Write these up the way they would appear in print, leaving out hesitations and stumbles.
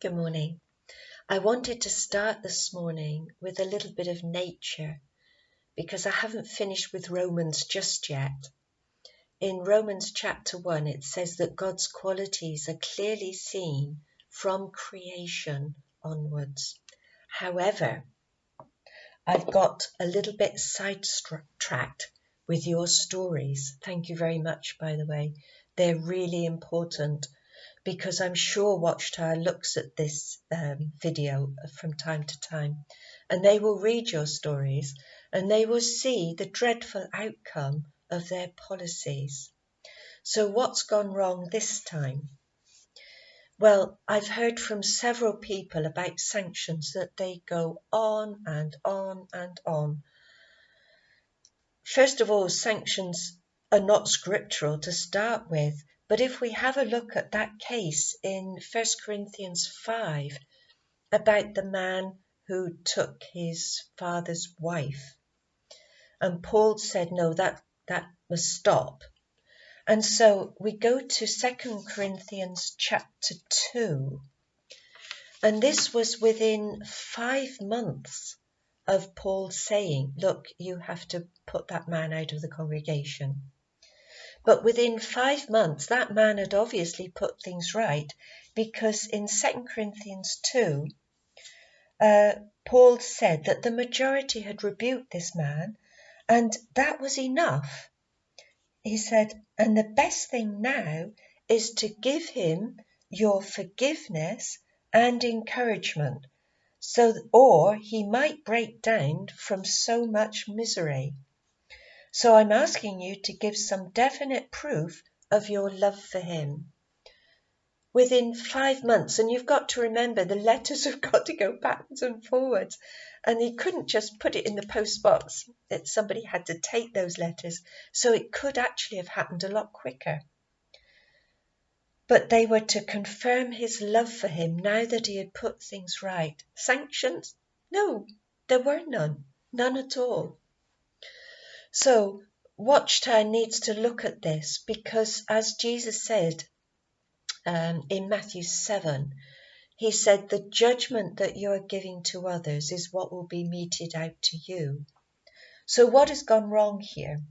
Good morning. I wanted to start this morning with a little bit of nature because I haven't finished with Romans just yet. In Romans chapter 1, it says that God's qualities are clearly seen from creation onwards. However, I've got a little bit sidetracked with your stories. Thank you very much, by the way. They're really important, because I'm sure Watchtower looks at this video from time to time, and they will read your stories and they will see the dreadful outcome of their policies. So what's gone wrong this time? Well, I've heard from several people about sanctions that they go on and on and on. First of all, sanctions are not scriptural to start with. But if we have a look at that case in 1 Corinthians 5 about the man who took his father's wife, and Paul said, no, that must stop. And so we go to 2 Corinthians chapter 2, and this was within 5 months of Paul saying, look, you have to put that man out of the congregation. But within 5 months, that man had obviously put things right, because in 2 Corinthians 2, Paul said that the majority had rebuked this man, and that was enough. He said, and the best thing now is to give him your forgiveness and encouragement, or he might break down from so much misery. So I'm asking you to give some definite proof of your love for him. Within 5 months, and you've got to remember the letters have got to go backwards and forwards, and he couldn't just put it in the post box. That somebody had to take those letters, so it could actually have happened a lot quicker. But they were to confirm his love for him now that he had put things right. Sanctions? No, there were none at all. So Watchtower needs to look at this, because as Jesus said in Matthew 7, he said the judgment that you are giving to others is what will be meted out to you. So what has gone wrong here?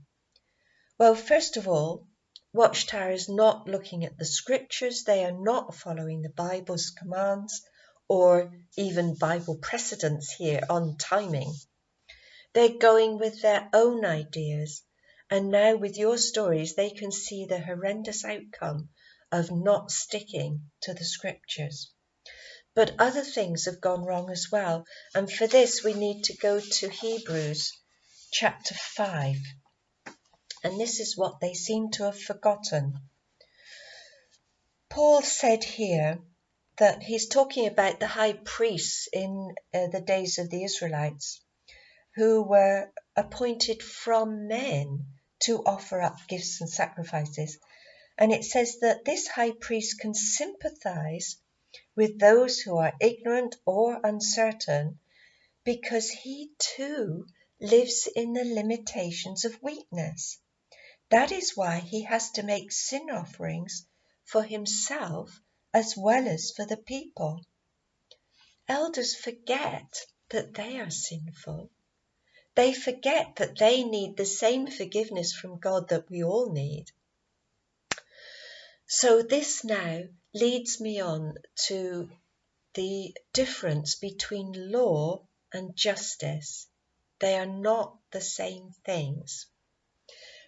Well, first of all, Watchtower is not looking at the scriptures. They are not following the Bible's commands or even Bible precedents here on timing. They're going with their own ideas, and now with your stories they can see the horrendous outcome of not sticking to the scriptures. But other things have gone wrong as well, and for this we need to go to Hebrews chapter 5, and this is what they seem to have forgotten. Paul said here that he's talking about the high priests in the days of the Israelites, who were appointed from men to offer up gifts and sacrifices. And it says that this high priest can sympathize with those who are ignorant or uncertain, because he too lives in the limitations of weakness. That is why he has to make sin offerings for himself as well as for the people. Elders forget that they are sinful. They forget that they need the same forgiveness from God that we all need. So this now leads me on to the difference between law and justice. They are not the same things.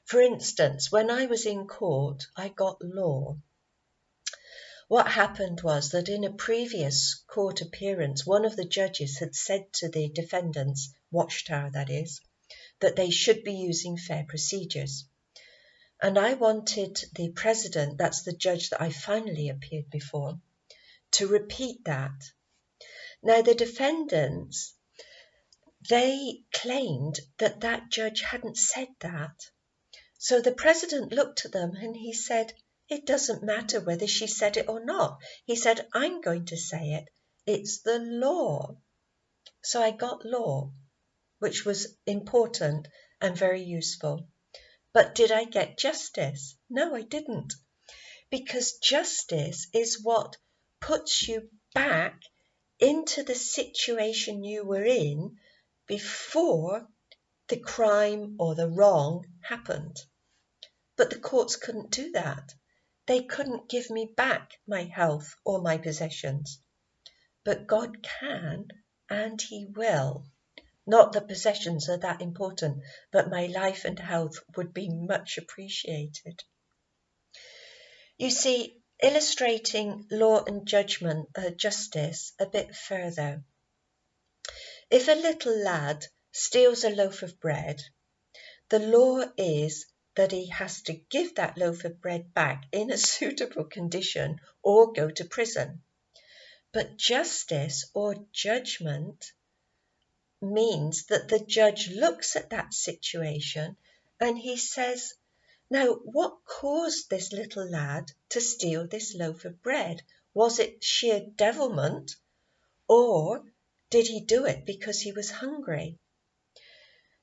For instance, when I was in court, I got law. What happened was that in a previous court appearance, one of the judges had said to the defendants, Watchtower that is, that they should be using fair procedures. And I wanted the president, that's the judge that I finally appeared before, to repeat that. Now the defendants, they claimed that that judge hadn't said that. So the president looked at them and he said, it doesn't matter whether she said it or not. He said, I'm going to say it. It's the law. So I got law, which was important and very useful. But did I get justice? No, I didn't. Because justice is what puts you back into the situation you were in before the crime or the wrong happened. But the courts couldn't do that. They couldn't give me back my health or my possessions. But God can, and He will. Not that possessions are that important, but my life and health would be much appreciated. You see, illustrating law and justice a bit further. If a little lad steals a loaf of bread, the law is that he has to give that loaf of bread back in a suitable condition or go to prison. But justice or judgment means that the judge looks at that situation and he says, now, what caused this little lad to steal this loaf of bread? Was it sheer devilment, or did he do it because he was hungry?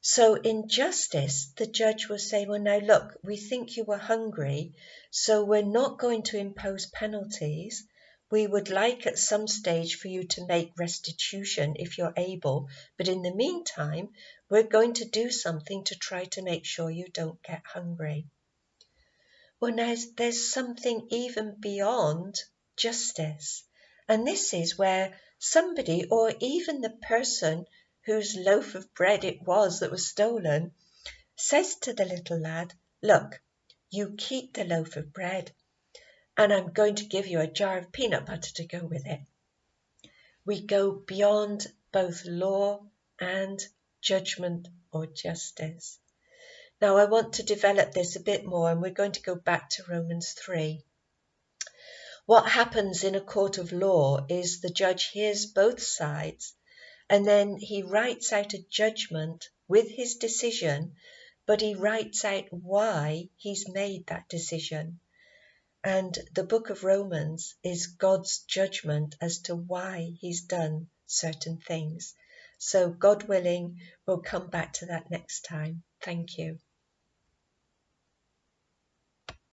So in justice, the judge will say, well, now look, we think you were hungry, so we're not going to impose penalties. We would like at some stage for you to make restitution if you're able, but in the meantime, we're going to do something to try to make sure you don't get hungry. Well, now there's something even beyond justice. And this is where somebody, or even the person whose loaf of bread it was that was stolen, says to the little lad, look, you keep the loaf of bread, and I'm going to give you a jar of peanut butter to go with it. We go beyond both law and judgment or justice. Now, I want to develop this a bit more, and we're going to go back to Romans 3. What happens in a court of law is the judge hears both sides, and then he writes out a judgment with his decision, but he writes out why he's made that decision. And the book of Romans is God's judgment as to why he's done certain things. So God willing, we'll come back to that next time. Thank you.